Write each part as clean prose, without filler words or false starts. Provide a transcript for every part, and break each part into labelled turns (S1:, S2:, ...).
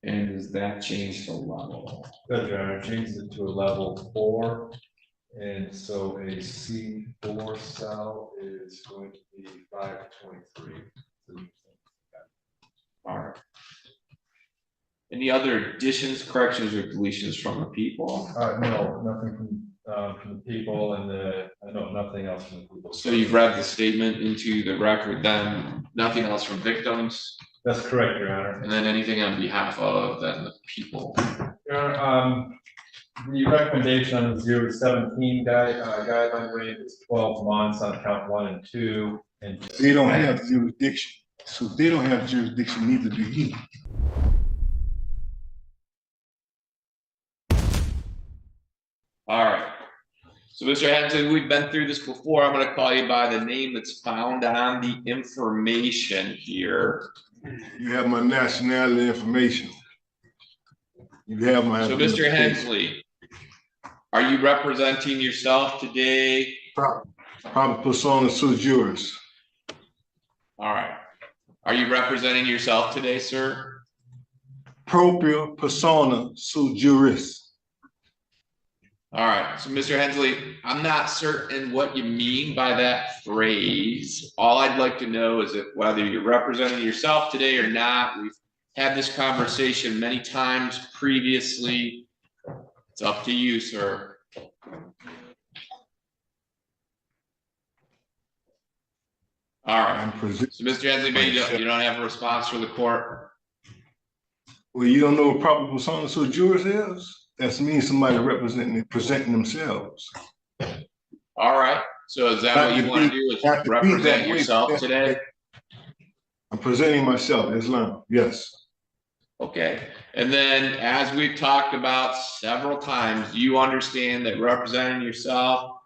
S1: And does that change the level?
S2: Good, Your Honor, changes it to a level 4, and so a C4 cell is going to be 523.
S1: All right. Any other additions, corrections, or deletions from the people?
S2: No, nothing from the people, and I know nothing else from the people.
S1: So you've read the statement into the record, then nothing else from victims,
S2: That's correct, Your Honor.
S1: and then anything on behalf of then the people.
S2: Your Honor, the recommendation on the 0 to 17 guideline range is 12 months on count 1 and 2. And
S3: They don't have jurisdiction. So if they don't have jurisdiction, neither do he.
S1: All right. So Mr. Henson, we've been through this before. I'm going to call you by the name that's found on the information here.
S3: You have my nationality information. You have my.
S1: So Mr. Hensley, are you representing yourself today?
S3: Proper persona sui juris.
S1: All right. Are you representing yourself today, sir?
S3: Propria persona sui juris.
S1: All right. So Mr. Hensley, I'm not certain what you mean by that phrase. All I'd like to know is that whether you're representing yourself today or not. We've had this conversation many times previously. It's up to you, sir. All right. So Mr. Hensley, maybe you don't have a response for the court.
S3: Well, you don't know what proper persona sui juris is? That means somebody presenting themselves.
S1: All right. So is that what you want to do? Is represent yourself today?
S3: I'm presenting myself, Islam. Yes.
S1: Okay. And then, as we've talked about several times, you understand that representing yourself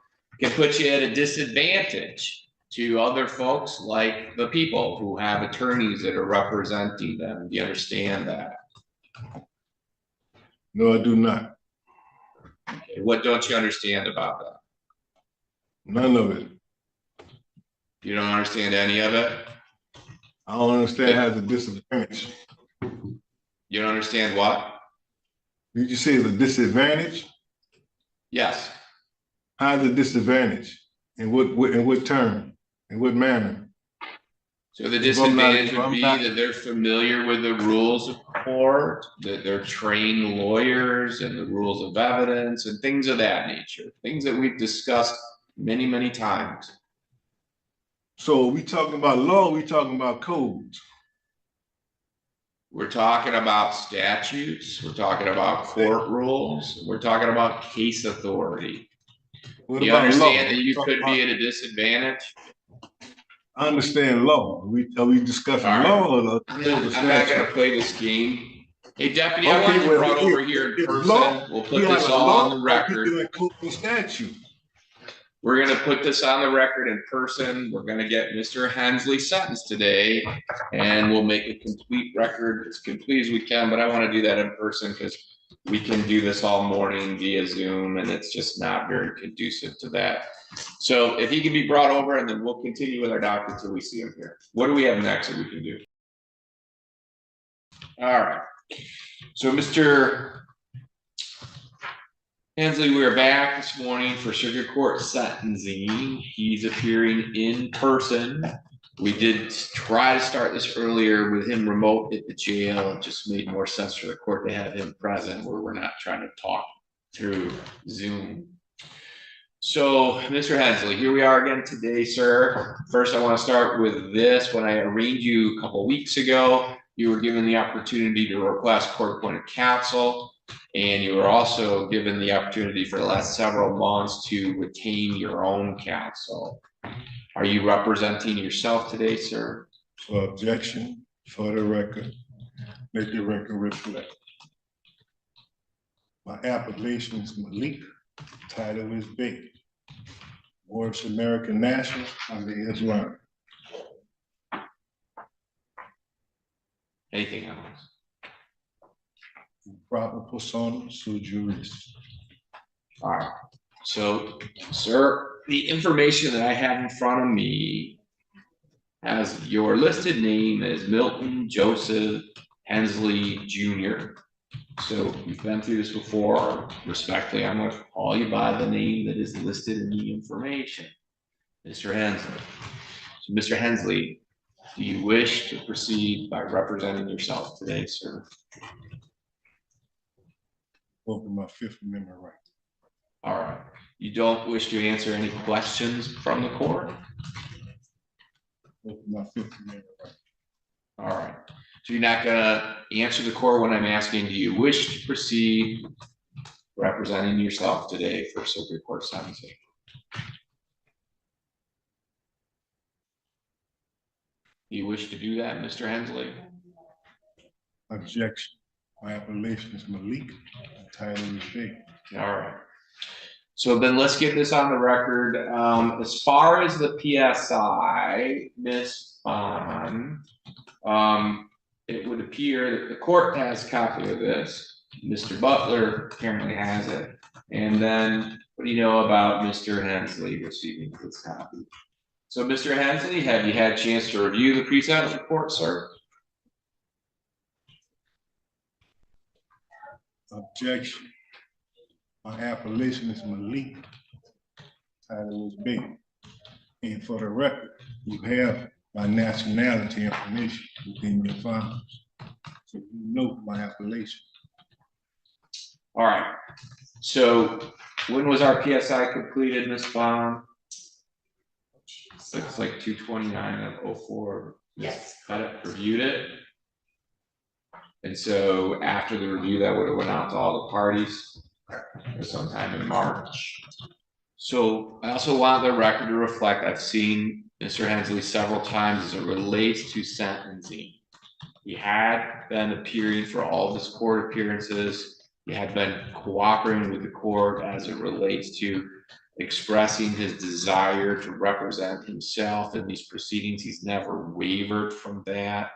S1: can put you at a disadvantage to other folks like the people who have attorneys that are representing them. Do you understand that?
S3: No, I do not.
S1: Okay. What don't you understand about that?
S3: None of it.
S1: You don't understand any of it?
S3: I don't understand it has a disadvantage.
S1: You don't understand what?
S3: Did you say it's a disadvantage?
S1: Yes.
S3: How's a disadvantage? In what term? In what manner?
S1: So the disadvantage would be that they're familiar with the rules of court, that they're trained lawyers and the rules of evidence and things of that nature, things that we've discussed many, many times.
S3: So we talking about law, we talking about codes.
S1: We're talking about statutes, we're talking about court rules, we're talking about case authority. Do you understand that you could be at a disadvantage?
S3: I understand law. Are we discussing law or the
S1: I'm not going to play this game. Hey, deputy, I want you brought over here in person. We'll put this all on the record. We're going to put this on the record in person. We're going to get Mr. Hensley sentenced today, and we'll make a complete record, as complete as we can. But I want to do that in person because we can do this all morning via Zoom, and it's just not very conducive to that. So if he can be brought over, and then we'll continue with our doctor until we see him here. What do we have next that we can do? All right. So Mr. Hensley, we are back this morning for Sugar Court sentencing. He's appearing in person. We did try to start this earlier with him remote at the jail. It just made more sense for the court to have him present where we're not trying to talk through Zoom. So, Mr. Hensley, here we are again today, sir. First, I want to start with this. When I arraigned you a couple weeks ago, you were given the opportunity to request court-appointed counsel, and you were also given the opportunity for the last several months to retain your own counsel. Are you representing yourself today, sir?
S3: For objection, for the record, make the record reflect. My appellation is Malik, title is Big. Works American National, I'm the Islam.
S1: Anything else?
S3: Proper persona sui juris.
S1: All right. So, sir, the information that I have in front of me has your listed name as Milton Joseph Hensley Jr. So we've been through this before. Respectfully, I'm going to call you by the name that is listed in the information. Mr. Hensley. So Mr. Hensley, do you wish to proceed by representing yourself today, sir?
S3: Over my Fifth Amendment right.
S1: All right. You don't wish to answer any questions from the court?
S3: Over my Fifth Amendment right.
S1: All right. So you're not gonna answer the court when I'm asking, do you wish to proceed representing yourself today for circuit court sentencing? Do you wish to do that, Mr. Hensley?
S3: Objection. My appellation is Malik. My title is Big.
S1: All right. So then let's get this on the record. As far as the PSI, Ms. Bond, it would appear that the court has a copy of this. Mr. Butler apparently has it. And then what do you know about Mr. Hensley receiving this copy? So Mr. Hensley, have you had a chance to review the pre-sentence report, sir?
S3: Objection. My appellation is Malik. Title is Big. And for the record, you have my nationality information within your files. So you know my appellation.
S1: All right. So when was our PSI completed, Ms. Bond? Looks like 2/29/04.
S4: Yes.
S1: Got it, reviewed it. And so after the review, that would have went out to all the parties sometime in March. So I also want the record to reflect, I've seen Mr. Hensley several times as it relates to sentencing. He had been appearing for all of his court appearances. He had been cooperating with the court as it relates to expressing his desire to represent himself in these proceedings. He's never wavered from that,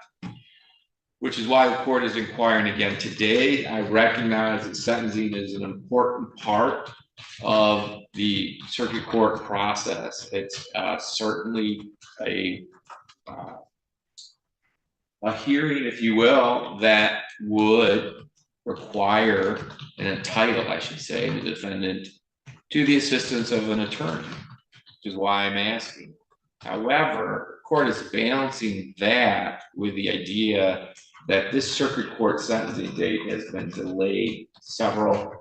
S1: which is why the court is inquiring again today. I recognize that sentencing is an important part of the circuit court process. It's certainly a hearing, if you will, that would require and entitle, I should say, the defendant to the assistance of an attorney, which is why I'm asking. However, the court is balancing that with the idea that this circuit court sentencing date has been delayed several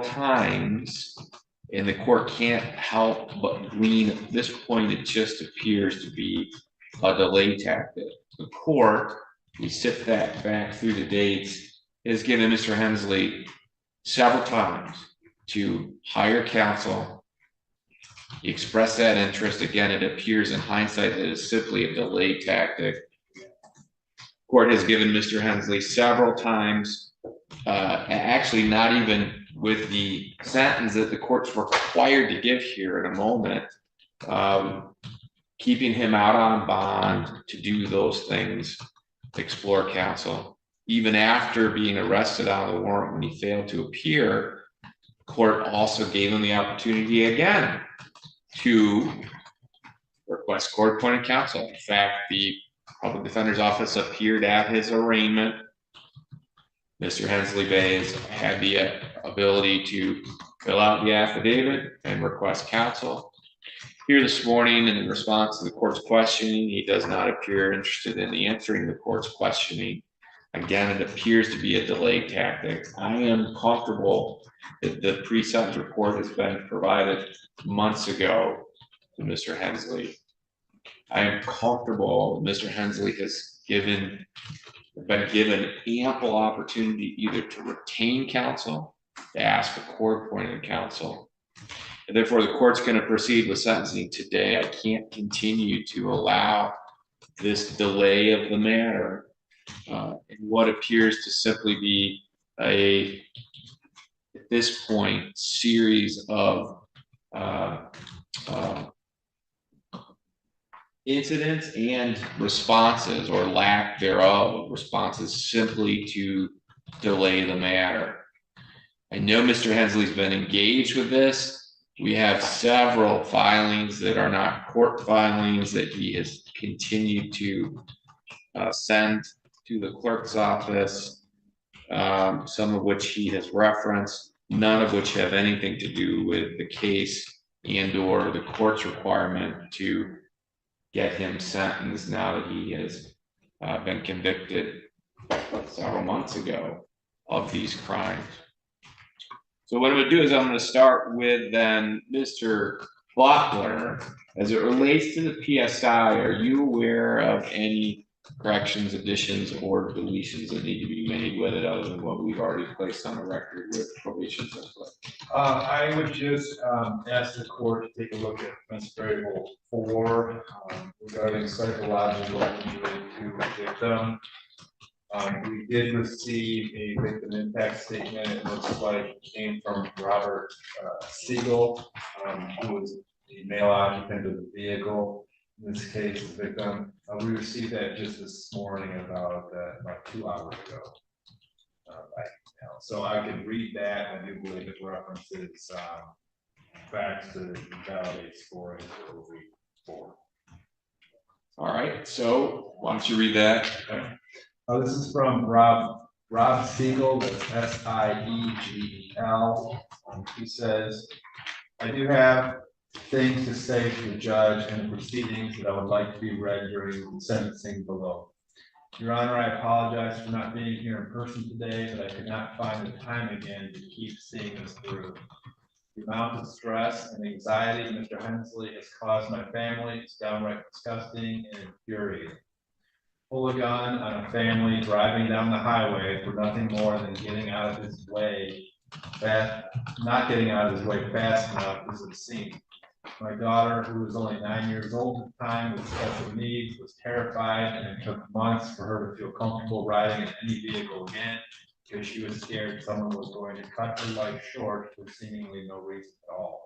S1: times, and the court can't help but glean at this point it just appears to be a delay tactic. The court, we sit that back through the dates, has given Mr. Hensley several times to hire counsel. He expressed that interest. Again, it appears in hindsight that it's simply a delay tactic. Court has given Mr. Hensley several times, actually not even with the sentence that the court's required to give here in a moment, keeping him out on bond to do those things, explore counsel. Even after being arrested on the warrant when he failed to appear, court also gave him the opportunity again to request court-appointed counsel. In fact, the public defender's office appeared at his arraignment. Mr. Hensley Bays had the ability to fill out the affidavit and request counsel. Here this morning, and in response to the court's questioning, he does not appear interested in answering the court's questioning. Again, it appears to be a delay tactic. I am comfortable that the pre-sentence report has been provided months ago to Mr. Hensley. I am comfortable Mr. Hensley has been given ample opportunity either to retain counsel, to ask for court-appointed counsel. And therefore, the court's going to proceed with sentencing today. I can't continue to allow this delay of the matter in what appears to simply be at this point, series of incidents and responses, or lack thereof, responses simply to delay the matter. I know Mr. Hensley's been engaged with this. We have several filings that are not court filings that he has continued to send to the clerk's office, some of which he has referenced, none of which have anything to do with the case and or the court's requirement to get him sentenced now that he has been convicted several months ago of these crimes. So what I'm gonna do is I'm gonna start with then Mr. Butler. As it relates to the PSI, are you aware of any corrections, additions, or deletions that need to be made with it other than what we've already placed on the record with probation?
S4: I would just ask the court to take a look at offense variable 4 regarding psychological injury to the victim. We did receive a victim impact statement. It looks like it came from Robert Siegel, who was the male occupant of the vehicle. In this case, the victim. We received that just this morning, about 2 hours ago. So I can read that. I do believe it references facts that validates for it.
S1: All right, so why don't you read that?
S4: Okay. This is from Rob Siegel, that's S-I-E-G-E-L. He says, I do have things to say to the judge and the proceedings that I would like to be read during the sentencing below. Your Honor, I apologize for not being here in person today, but I could not find the time again to keep seeing this through. The amount of stress and anxiety Mr. Hensley has caused my family is downright disgusting and infuriating. Pull a gun on a family driving down the highway for nothing more than getting out of his way not getting out of his way fast enough is obscene. My daughter, who was only 9 years old at the time with special needs, was terrified, and it took months for her to feel comfortable riding in any vehicle again because she was scared someone was going to cut her life short for seemingly no reason at all.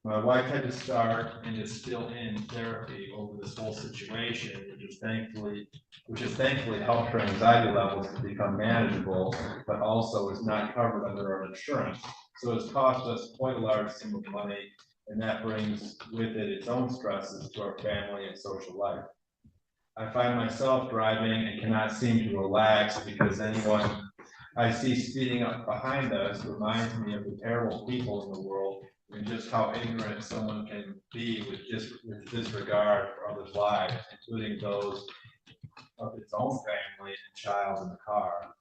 S4: My wife had to start and is still in therapy over this whole situation, which has thankfully helped her anxiety levels to become manageable, but also is not covered under our insurance. So it's cost us quite a large sum of money, and that brings with it its own stresses to our family and social life. I find myself driving and cannot seem to relax because anyone I see speeding up behind us reminds me of the terrible people in the world and just how ignorant someone can be with disregard for others' lives, including those of its own family and child in the car.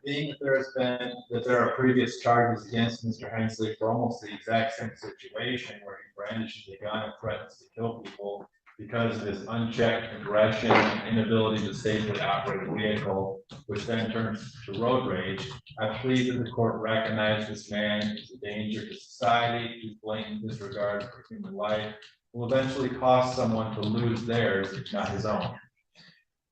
S4: Being that there are previous charges against Mr. Hensley for almost the exact same situation where he brandishes a gun and threatens to kill people because of his unchecked aggression and inability to safely operate a vehicle, which then turns to road rage, I plead that the court recognize this man as a danger to society whose blatant disregard for human life will eventually cause someone to lose theirs, if not his own.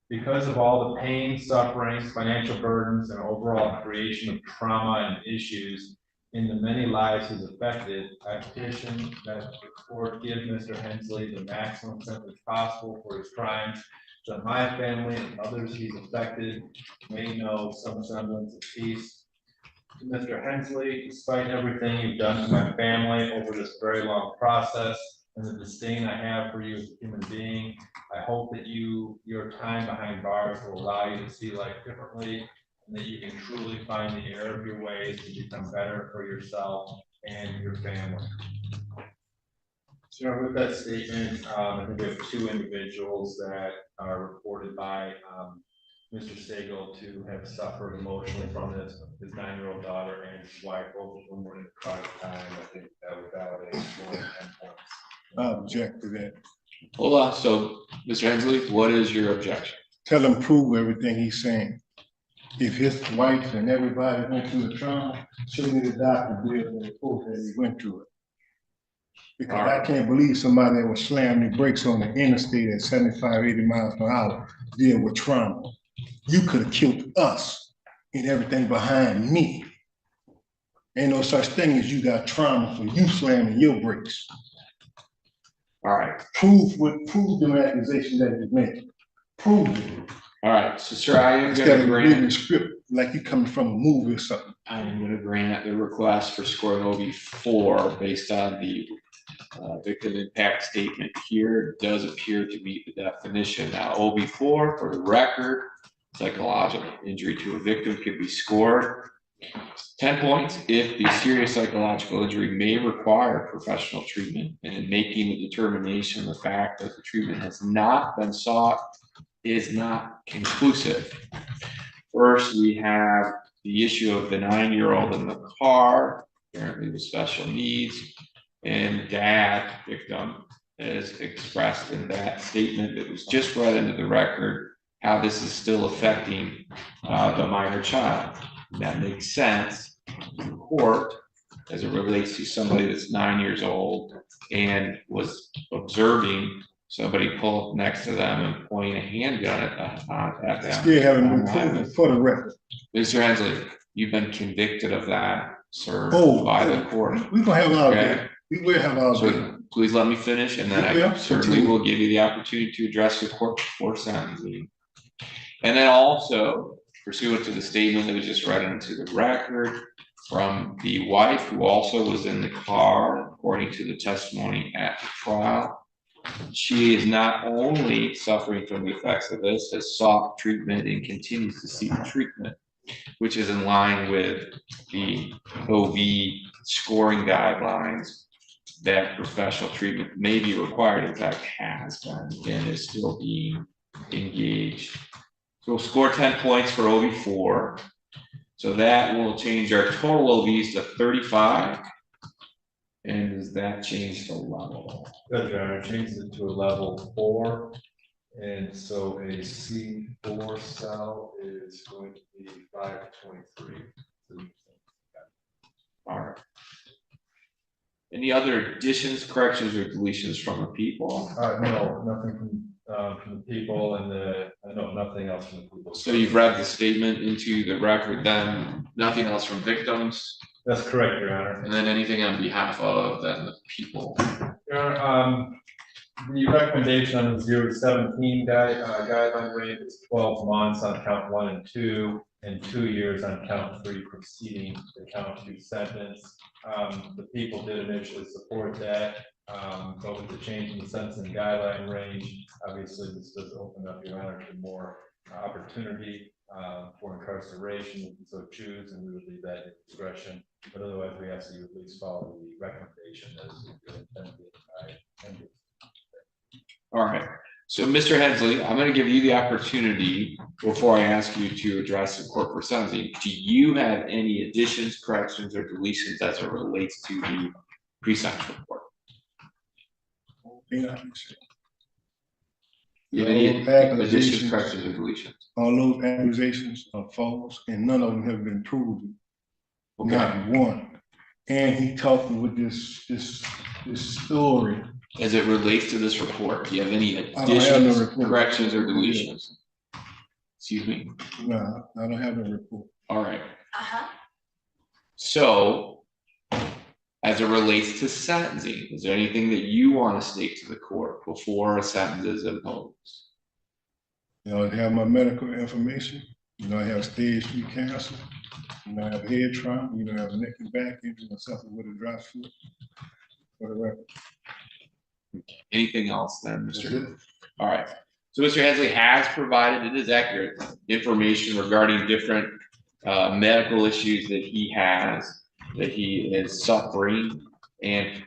S4: Because of all the pain, sufferings, financial burdens, and overall creation of trauma and issues in the many lives he's affected, I petition that the court give Mr. Hensley the maximum sentence possible for his crimes, so that my family and others he's affected may know some semblance of peace. To Mr. Hensley, despite everything you've done to my family over this very long process and the disdain I have for you as a human being, I hope that your time behind bars will allow you to see life differently, and that you can truly find the error of your ways to become better for yourself and your family. So with that statement, I think we have 2 individuals that are reported by Mr. Siegel to have suffered emotionally from this, his 9-year-old daughter and his wife. Both of them were in the crime time. I think that would validate more than 10 points.
S3: I object to that.
S1: Hold on, so Mr. Hensley, what is your objection?
S3: Tell him prove everything he's saying. If his wife and everybody went through the trauma, show me the doctor bill and report that he went through it. Because I can't believe somebody that was slamming the brakes on the interstate at 75, 80 miles per hour deal with trauma. You could have killed us and everything behind me. Ain't no such thing as you got trauma for you slamming your brakes.
S1: All right.
S3: Prove the accusation that he's making. Prove it.
S1: All right, so sir, I am
S3: Instead
S1: going to
S3: of reading the
S1: grant.
S3: script like you coming from a movie or something.
S1: I am going to grant the request for scoring OB4 based on the victim impact statement here. It does appear to meet the definition. Now, OB4 for the record psychological injury to a victim could be scored 10 points if the serious psychological injury may require professional treatment, and in making the determination, the fact that the treatment has not been sought is not conclusive. First, we have the issue of the 9-year-old in the car, apparently with special needs, and dad, victim, has expressed in that statement that was just read into the record how this is still affecting the minor child. That makes sense in court as it relates to somebody that's 9 years old and was observing somebody pull up next to them and point a handgun at them.
S3: Still haven't been proven for the record.
S1: Mr. Hensley, you've been convicted of that, sir,
S3: Oh,
S1: by the court.
S3: We gonna have all
S1: Okay.
S3: that. We will have all that.
S1: So please let me finish, and then I
S3: Yeah,
S1: certainly will give you the opportunity to address the court before sentencing. And then also pursuant to the statement that was just read into the record from the wife, who also was in the car, according to the testimony at the trial. She is not only suffering from the effects of this, has sought treatment and continues to seek treatment, which is in line with the OV scoring guidelines that professional treatment may be required, in fact, has been and is still being engaged. So we'll score 10 points for OV4. So that will change our total OVs to 35. And does that change the level?
S2: Good, Your Honor, changes it to a level 4. And so a C4 cell is going to be 523.
S1: All right. Any other additions, corrections, or deletions from the people?
S2: No, nothing from the people, and no, nothing else from the people.
S1: So you've read the statement into the record, then nothing else from victims,
S2: That's correct, Your Honor.
S1: and then anything on behalf of then the people.
S2: Your Honor, the recommendation on the 0 to 17 guideline rate is 12 months on count 1 and 2, and 2 years on count 3 proceeding the count 2 sentence. The people did initially support that, but with the change in the sentencing guideline range, obviously this does open up, Your Honor, to more opportunity for incarceration if you so choose, and we would leave that in discretion. But otherwise, we ask that you at least follow the recommendation as intended by MD.
S1: All right. So Mr. Hensley, I'm going to give you the opportunity before I ask you to address the court for sentencing. Do you have any additions, corrections, or deletions as it relates to the pre-sentence report?
S3: Yeah, I can say.
S1: Do you have any
S3: No accusations.
S1: additions, corrections, or deletions?
S3: All those accusations are false, and none of them have been proven.
S1: Okay.
S3: Not one. And he talked with this story.
S1: As it relates to this report, do you have any
S3: I don't have no
S1: additions,
S3: report.
S1: corrections, or deletions? Excuse me.
S3: No, I don't have a report.
S1: All right. So, as it relates to sentencing, is there anything that you want to state to the court before a sentence is imposed?
S3: You know, I have my medical information. You know, I have stage 3 cancer. You know, I have head trauma. You know, I have neck and back injury and something with a dry foot. For the record.
S1: Anything else then, Mr.
S3: That's it.
S1: All right. So Mr. Hensley has provided, it is accurate, information regarding different medical issues that he has, that he is suffering and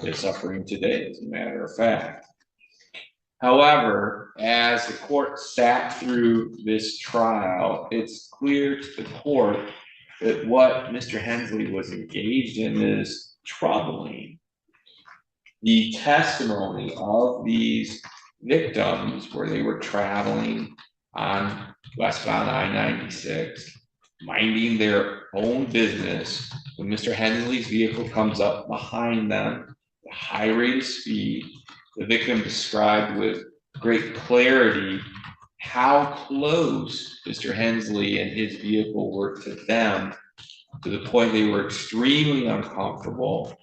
S1: is suffering today, as a matter of fact. However, as the court sat through this trial, it's clear to the court that what Mr. Hensley was engaged in is troubling. The testimony of these victims, where they were traveling on westbound I-96, minding their own business, when Mr. Hensley's vehicle comes up behind them, at a high rate of speed, the victim described with great clarity how close Mr. Hensley and his vehicle were to them, to the point they were extremely uncomfortable.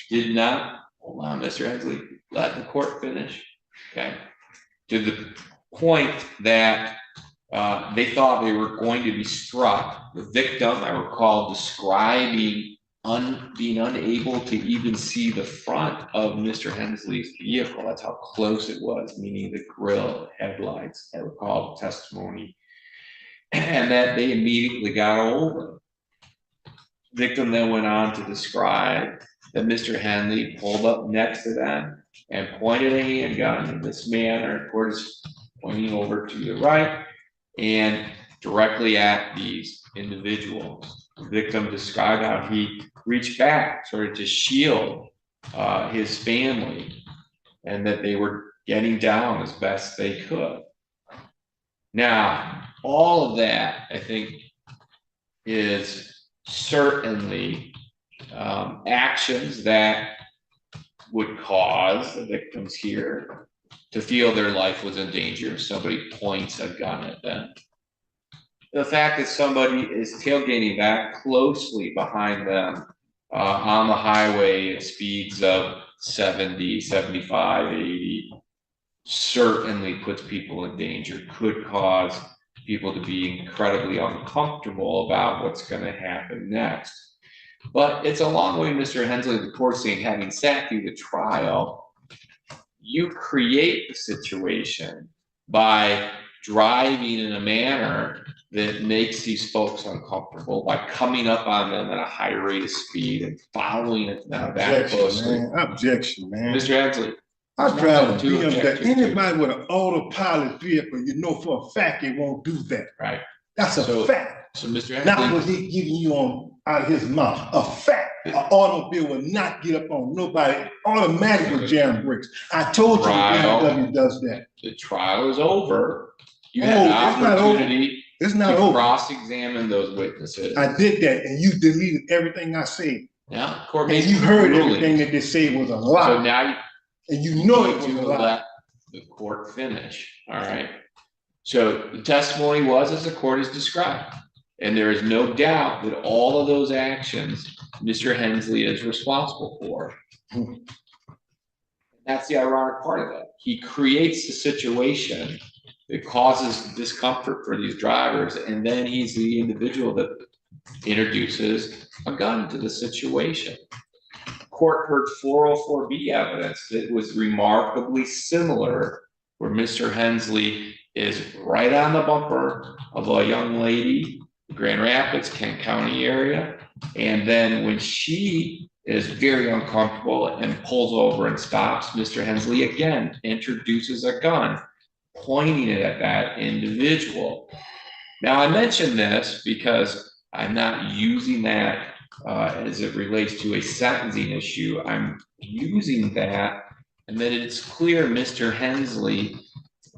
S1: Did not, hold on, Mr. Hensley, let the court finish, okay? To the point that they thought they were going to be struck. The victim, I recall, describing being unable to even see the front of Mr. Hensley's vehicle. That's how close it was, meaning the grill, headlights. I recall the testimony and that they immediately got over. Victim then went on to describe that Mr. Henley pulled up next to them and pointed a handgun in this manner, of course, pointing over to the right and directly at these individuals. The victim described how he reached back sort of to shield his family and that they were getting down as best they could. Now, all of that, I think, is certainly actions that would cause the victims here to feel their life was in danger if somebody points a gun at them. The fact that somebody is tailgating that closely behind them on the highway at speeds of 70, 75, 80 certainly puts people in danger, could cause people to be incredibly uncomfortable about what's going to happen next. But it's a long way, Mr. Hensley, the court saying, having sat through the trial, you create the situation by driving in a manner that makes these folks uncomfortable by coming up on them at a high rate of speed and following it now that closely.
S3: Objection, man.
S1: Mr. Hensley.
S3: I drive a
S1: To
S3: BMW.
S1: object to.
S3: Anybody with an autopilot vehicle, you know for a fact it won't do that.
S1: Right.
S3: That's a
S1: So-
S3: fact.
S1: So Mr.
S3: Not
S1: Hensley,
S3: what he giving you on out of his mouth. A fact. An automobile will not get up on nobody. Automatically jam brakes. I told you the
S1: Trial.
S3: BMW does that.
S1: the trial is over. You
S3: Oh,
S1: had an
S3: it's not over.
S1: opportunity
S3: It's
S1: to
S3: not over.
S1: cross-examine those witnesses.
S3: I did that, and you deleted everything I said,
S1: Now, court
S3: and
S1: made
S3: you heard
S1: ruling.
S3: everything that they said was a
S1: So
S3: lie,
S1: now
S3: and you
S1: you
S3: know it
S1: need
S3: was
S1: to
S3: a lie.
S1: let the court finish, all right? So the testimony was as the court has described, and there is no doubt that all of those actions Mr. Hensley is responsible for. That's the ironic part of it. He creates the situation that causes discomfort for these drivers, and then he's the individual that introduces a gun to the situation. Court heard 404B evidence that was remarkably similar, where Mr. Hensley is right on the bumper of a young lady, Grand Rapids, Kent County area, and then when she is very uncomfortable and pulls over and stops, Mr. Hensley again introduces a gun, pointing it at that individual. Now, I mention this because I'm not using that as it relates to a sentencing issue. I'm using that, and that it's clear Mr. Hensley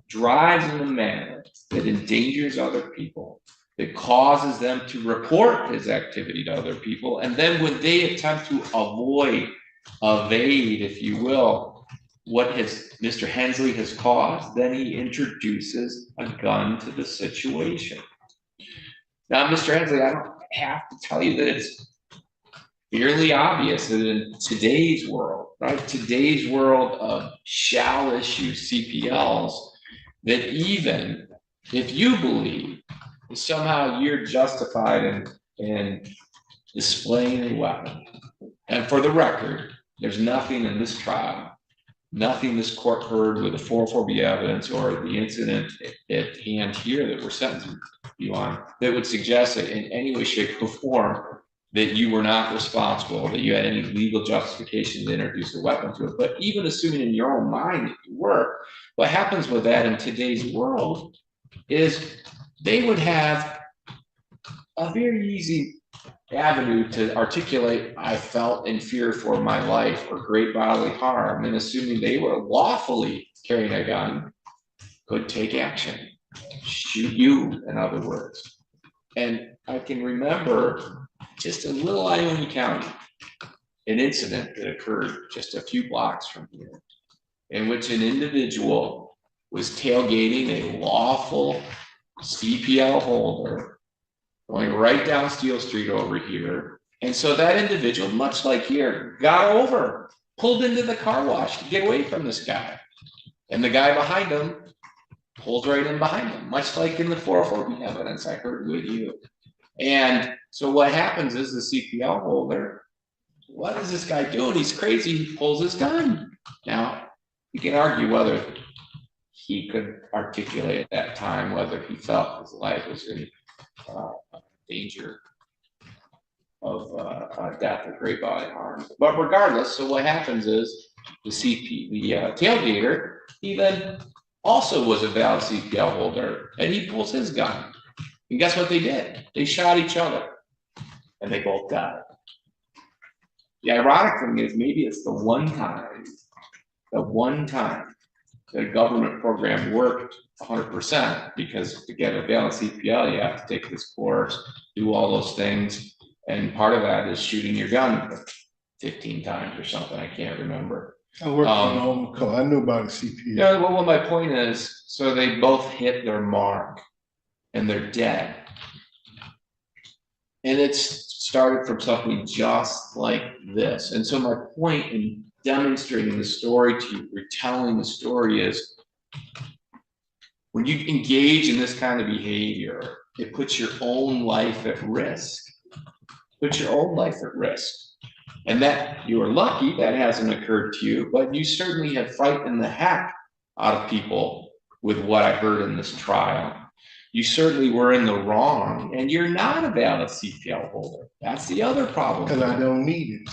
S1: drives in a manner that endangers other people, that causes them to report his activity to other people. And then when they attempt to evade, if you will, what Mr. Hensley has caused, then he introduces a gun to the situation. Now, Mr. Hensley, I don't have to tell you that it's fairly obvious that in today's world, right, today's world of shall issue CPLs, that even if you believe that somehow you're justified in displaying a weapon, and for the record, there's nothing in this trial, nothing this court heard with the 404B evidence or the incident at hand here that we're sentencing you on that would suggest that in any way, shape, or form that you were not responsible, that you had any legal justification to introduce a weapon to it. But even assuming in your own mind that you were, what happens with that in today's world is they would have a very easy avenue to articulate, I felt in fear for my life or great bodily harm, and assuming they were lawfully carrying a gun, could take action, shoot you, in other words. And I can remember just in little Ione County, an incident that occurred just a few blocks from here, in which an individual was tailgating a lawful CPL holder going right down Steel Street over here. And so that individual, much like here, got over, pulled into the car wash to get away from this guy. And the guy behind him pulls right in behind him, much like in the 404B evidence I heard with you. And so what happens is the CPL holder, what is this guy doing? He's crazy, he pulls his gun. Now, you can argue whether he could articulate at that time whether he felt his life was in danger of death or great bodily harm. But regardless, so what happens is the tailgater, he then also was a valid CPL holder, and he pulls his gun. And guess what they did? They shot each other, and they both died. The ironic thing is, maybe it's the one time that a government program worked 100%, because to get a valid CPL, you have to take this course, do all those things, and part of that is shooting your gun 15 times or something. I can't remember.
S3: I worked on the home call. I knew about the CPL.
S1: Yeah, well, my point is, so they both hit their mark, and they're dead. And it's started from something just like this. And so my point in demonstrating the story to you, retelling the story, is when you engage in this kind of behavior, it puts your own life at risk. Put your own life at risk. And that you are lucky that hasn't occurred to you, but you certainly have frightened the heck out of people with what I heard in this trial. You certainly were in the wrong, and you're not a valid CPL holder. That's the other problem.
S3: Because I don't need it.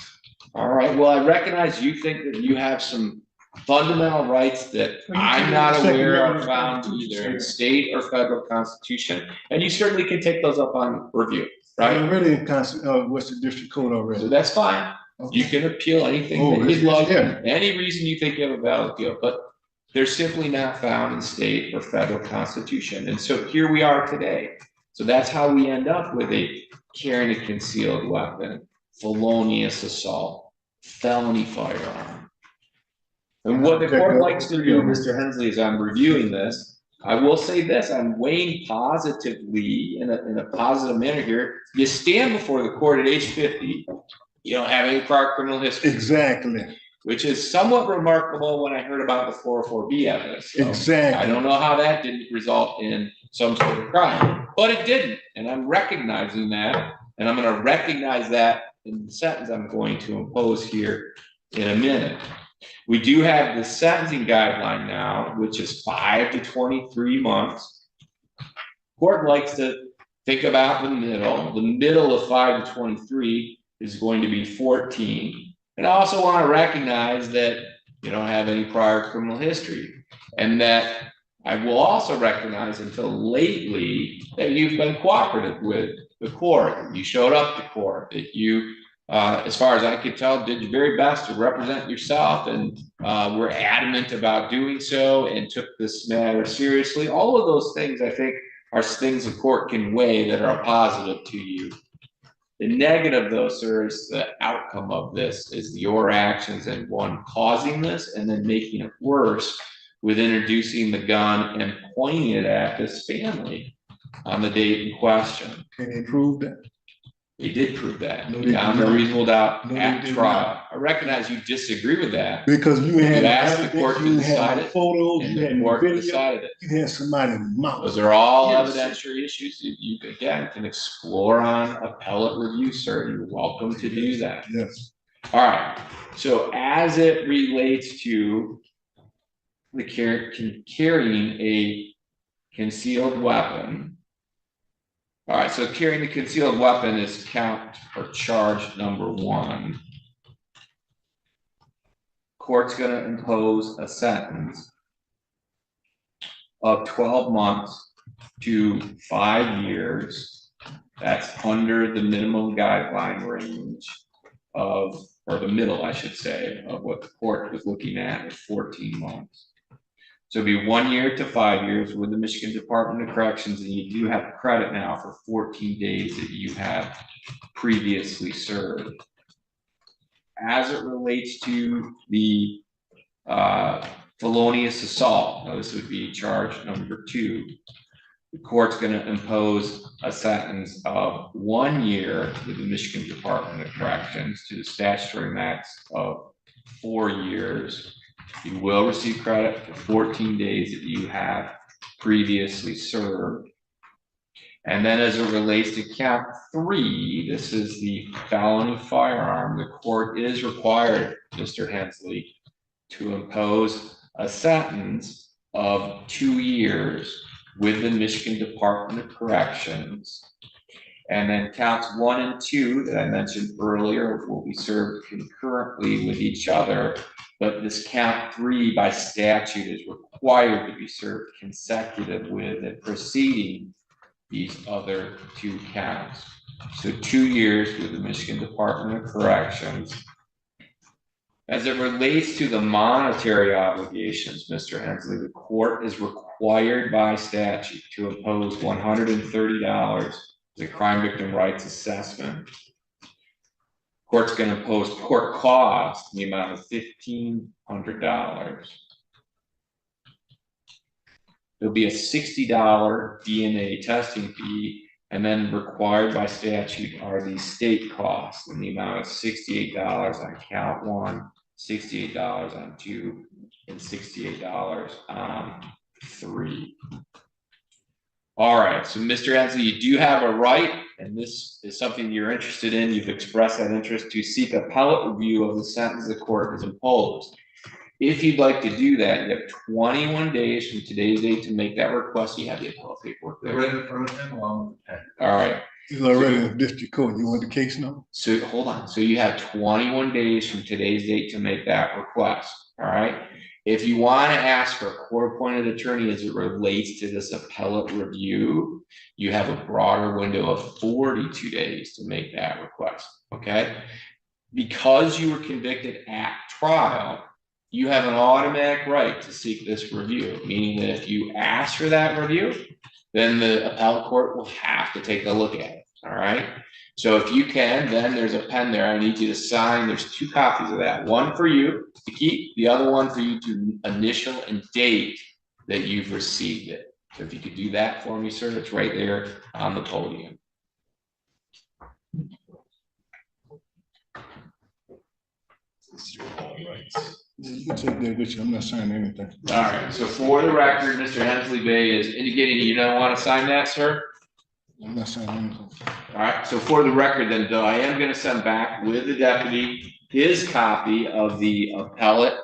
S1: All right, well, I recognize you think that you have some fundamental rights that I'm not aware of found either in state or federal constitution, and you certainly can take those up on review, right?
S3: I'm really in what's the district code
S1: So
S3: already?
S1: that's fine.
S3: Okay.
S1: You can appeal anything that you'd like, any reason you think you have a valid appeal, but they're simply not found in state or federal constitution. And so here we are today. So that's how we end up with a carrying a concealed weapon, felonious assault, felony firearm. And what the court likes to do, Mr. Hensley, as I'm reviewing this, I will say this, I'm weighing positively in a positive manner here. You stand before the court at age 50, you don't have any prior criminal history.
S3: Exactly.
S1: Which is somewhat remarkable when I heard about the 404B evidence. So
S3: Exactly.
S1: I don't know how that didn't result in some sort of crime, but it didn't. And I'm recognizing that, and I'm going to recognize that in the sentence I'm going to impose here in a minute. We do have the sentencing guideline now, which is 5 to 23 months. Court likes to think about the middle. The middle of 5 to 23 is going to be 14. And I also want to recognize that you don't have any prior criminal history, and that I will also recognize until lately that you've been cooperative with the court. You showed up to court, that you, as far as I could tell, did your very best to represent yourself, and were adamant about doing so and took this matter seriously. All of those things, I think, are things the court can weigh that are a positive to you. The negative, though, sir, is the outcome of this is your actions, and one causing this and then making it worse with introducing the gun and pointing it at this family on the date in question.
S3: Can they prove that?
S1: They did prove that.
S3: No,
S1: You
S3: they
S1: found
S3: did
S1: a
S3: not.
S1: reasonable doubt
S3: No, they
S1: at
S3: did
S1: trial. I recognize you disagree with that.
S3: Because you had
S1: asked the
S3: evidence,
S1: court to
S3: you
S1: decide
S3: had
S1: it,
S3: photos,
S1: and
S3: you
S1: the
S3: had
S1: court
S3: video,
S1: decided it.
S3: you had somebody mouth.
S1: Those are all
S3: Yes.
S1: evidentiary issues that you, again, can explore on appellate review, sir. You're welcome to do that.
S3: Yes.
S1: All right, so as it relates to the carrying a concealed weapon. All right, so carrying the concealed weapon is count or charge number 1. Court's gonna impose a sentence of 12 months to 5 years. That's under the minimum guideline range of, or the middle, I should say, of what the court was looking at 14 months. So it'd be 1 year to 5 years with the Michigan Department of Corrections, and you do have credit now for 14 days that you have previously served. As it relates to the felonious assault, now this would be charge number 2. The court's going to impose a sentence of 1 year with the Michigan Department of Corrections to the statutory max of 4 years. You will receive credit for 14 days that you have previously served. And then as it relates to count 3, this is the felony firearm. The court is required, Mr. Hensley, to impose a sentence of 2 years with the Michigan Department of Corrections. And then counts 1 and 2 that I mentioned earlier will be served concurrently with each other. But this count 3 by statute is required to be served consecutive with and preceding these other 2 counts. So 2 years with the Michigan Department of Corrections. As it relates to the monetary obligations, Mr. Hensley, the court is required by statute to impose $130 as a crime victim rights assessment. Court's going to impose court costs in the amount of $1,500. There'll be a $60 DNA testing fee, and then required by statute are the state costs in the amount of $68 on count 1, $68 on 2, and $68 on 3. All right, so Mr. Hensley, you do have a right, and this is something you're interested in. You've expressed that interest to seek appellate review of the sentence the court has imposed. If you'd like to do that, you have 21 days from today's date to make that request. You have the appellate paperwork there.
S4: Read it first and along with the pen.
S1: All right.
S3: It's already in the district court. You want the case number?
S1: So hold on. So you have 21 days from today's date to make that request. All right. If you want to ask for a court-appointed attorney as it relates to this appellate review, you have a broader window of 42 days to make that request. Okay. Because you were convicted at trial, you have an automatic right to seek this review, meaning that if you ask for that review, then the appellate court will have to take a look at it. All right. So if you can, then there's a pen there. I need you to sign. There's 2 copies of that. One for you to keep, the other one for you to initial and date that you've received it. So if you could do that for me, sir, it's right there on the podium. All right.
S3: You can take that with you. I'm not signing anything.
S1: All right, so for the record, Mr. Hensley Bay is indicating you don't want to sign that, sir?
S3: I'm not signing anything.
S1: All right, so for the record then, though, I am going to send back with the deputy his copy of the appellate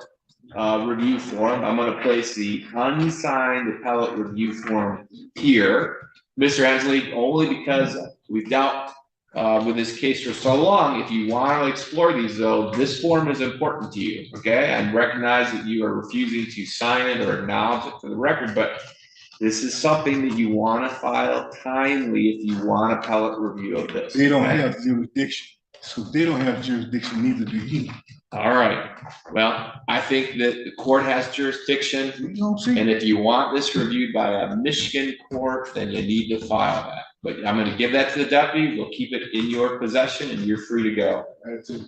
S1: review form. I'm going to place the unsigned appellate review form here. Mr. Hensley, only because we've dealt with this case for so long. If you want to explore these, though, this form is important to you. Okay, I recognize that you are refusing to sign it or acknowledge it for the record, but this is something that you want to file timely if you want appellate review of this.
S3: They don't have jurisdiction. So if they don't have jurisdiction, neither do you.
S1: All right. Well, I think that the court has jurisdiction,
S3: You don't see.
S1: and if you want this reviewed by a Michigan court, then you need to file that. But I'm going to give that to the deputy. We'll keep it in your possession, and you're free to go.
S3: That's it.